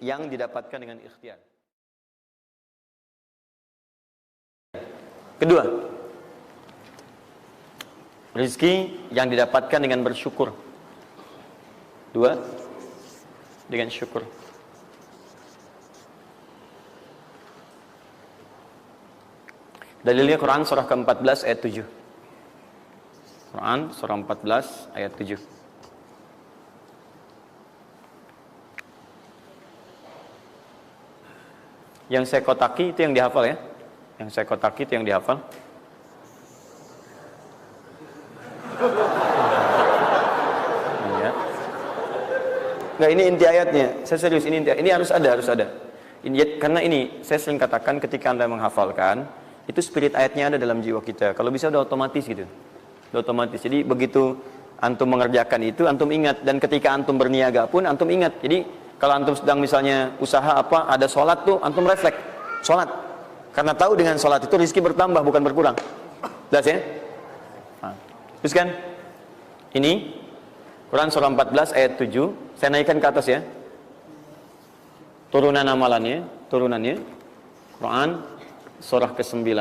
yang didapatkan dengan ikhtiar. Kedua, rizki yang didapatkan dengan bersyukur. Dua, dengan syukur. Dalilnya Quran surah ke-14 ayat 7. Quran surah 14 ayat 7. Yang saya kotaki itu yang dihafal ya. Yang saya kotaki itu yang dihafal. Ya. Enggak, ini inti ayatnya. Saya serius, ini inti. Ini harus ada. Karena ini saya sering katakan ketika Anda menghafalkan, itu spirit ayatnya ada dalam jiwa kita. Kalau bisa udah otomatis gitu. Udah otomatis. Jadi begitu antum mengerjakan itu, antum ingat. Dan ketika antum berniaga pun, antum ingat. Jadi kalau antum sedang misalnya usaha apa, ada sholat tuh, antum refleks. Sholat. Karena tahu dengan sholat itu rezeki bertambah, bukan berkurang. Jelas ya? Nah, terus kan? Ini, Quran surah 14 ayat 7. Saya naikkan ke atas ya. Turunannya. Quran surah ke-9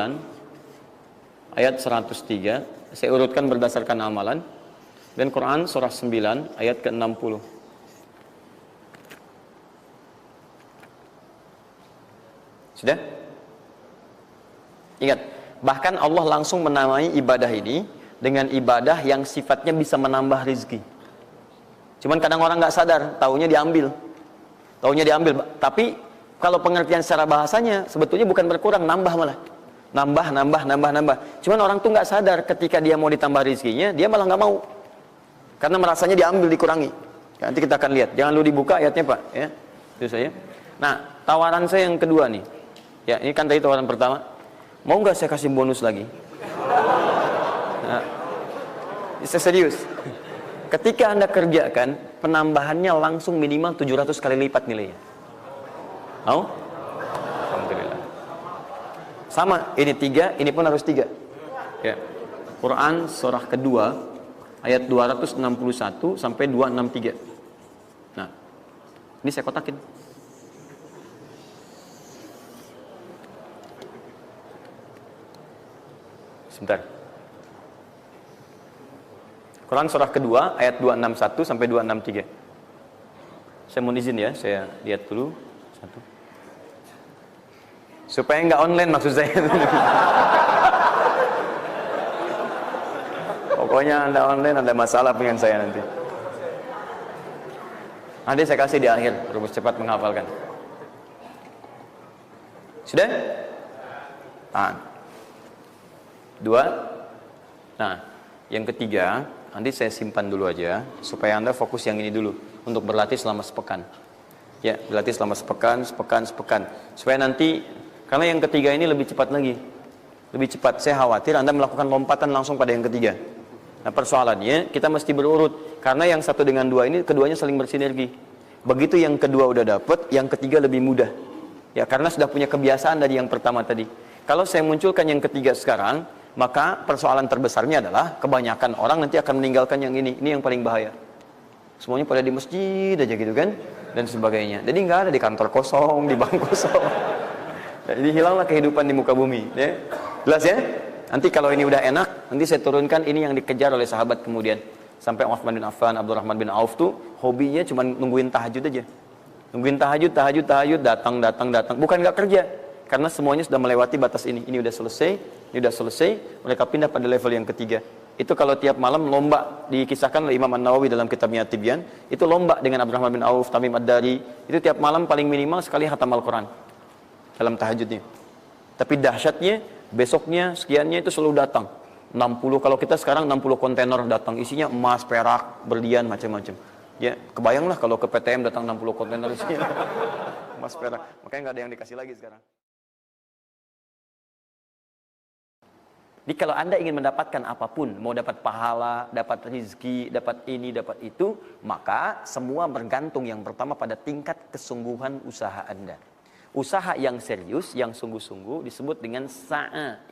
ayat 103. Saya urutkan berdasarkan amalan. Dan Quran surah 9 ayat ke-60. Sudah? Ingat, bahkan Allah langsung menamai ibadah ini dengan ibadah yang sifatnya bisa menambah rezeki. Cuman kadang orang nggak sadar, taunya diambil. Tapi kalau pengertian secara bahasanya sebetulnya bukan berkurang, nambah malah. Nambah. Cuman orang tuh nggak sadar ketika dia mau ditambah rezekinya, dia malah nggak mau. Karena merasanya diambil, dikurangi. Nanti kita akan lihat. Jangan lu dibuka ayatnya, Pak, ya. Itu saya. Nah, tawaran saya yang kedua nih. Ya, ini kan tadi tawaran pertama. Mau nggak saya kasih bonus lagi? Nah, saya serius. Ketika Anda kerjakan, penambahannya langsung minimal 700 kali lipat nilainya. Mau? Alhamdulillah. Sama, ini 3, ini pun harus 3. Ya. Quran surah kedua ayat 261 sampai 263. Nah, ini saya kotakin. Sebentar. Quran surah kedua ayat 261 sampai 263. Saya mohon izin ya, saya lihat dulu satu. Supaya nggak online maksud saya. Pokoknya Anda online ada masalah dengan saya nanti. Nanti saya kasih di akhir, rumus cepat menghafalkan. Sudah? Nah. 2. Nah, yang ketiga, nanti saya simpan dulu aja supaya Anda fokus yang ini dulu untuk berlatih selama sepekan. Ya, berlatih selama sepekan. Supaya nanti, karena yang ketiga ini lebih cepat lagi. Lebih cepat. Saya khawatir Anda melakukan lompatan langsung pada yang ketiga. Nah, persoalannya kita mesti berurut karena yang satu dengan dua ini keduanya saling bersinergi. Begitu yang kedua udah dapet, yang ketiga lebih mudah. Ya, karena sudah punya kebiasaan dari yang pertama tadi. Kalau saya munculkan yang ketiga sekarang, maka persoalan terbesarnya adalah kebanyakan orang nanti akan meninggalkan yang ini yang paling bahaya. Semuanya pada di masjid aja gitu kan, dan sebagainya. Jadi nggak ada di kantor kosong, di bank kosong. Jadi hilanglah kehidupan di muka bumi. Ya. Jelas ya? Nanti kalau ini udah enak, nanti saya turunkan ini yang dikejar oleh sahabat kemudian. Sampai Utsman bin Affan, Abdurrahman bin Auf tuh hobinya cuma nungguin tahajud aja. Nungguin tahajud, datang. Bukan nggak kerja. Karena semuanya sudah melewati batas ini. Ini udah selesai, mereka pindah pada level yang ketiga. Itu kalau tiap malam lomba, dikisahkan oleh Imam An-Nawawi dalam kitabnya Tibyan, itu lomba dengan Abdurrahman bin Auf, Tamim Ad-Dari, itu tiap malam paling minimal sekali khatam Al-Quran dalam tahajudnya. Tapi dahsyatnya, besoknya, sekiannya itu selalu datang. 60, kalau kita sekarang 60 kontainer datang, isinya emas, perak, berlian, macam-macam. Ya, kebayanglah kalau ke PTM datang 60 kontainer isinya emas, perak. Makanya nggak ada yang dikasih lagi sekarang. Jadi kalau Anda ingin mendapatkan apapun, mau dapat pahala, dapat rezeki, dapat ini, dapat itu, maka semua bergantung yang pertama pada tingkat kesungguhan usaha Anda. Usaha yang serius, yang sungguh-sungguh disebut dengan sa'a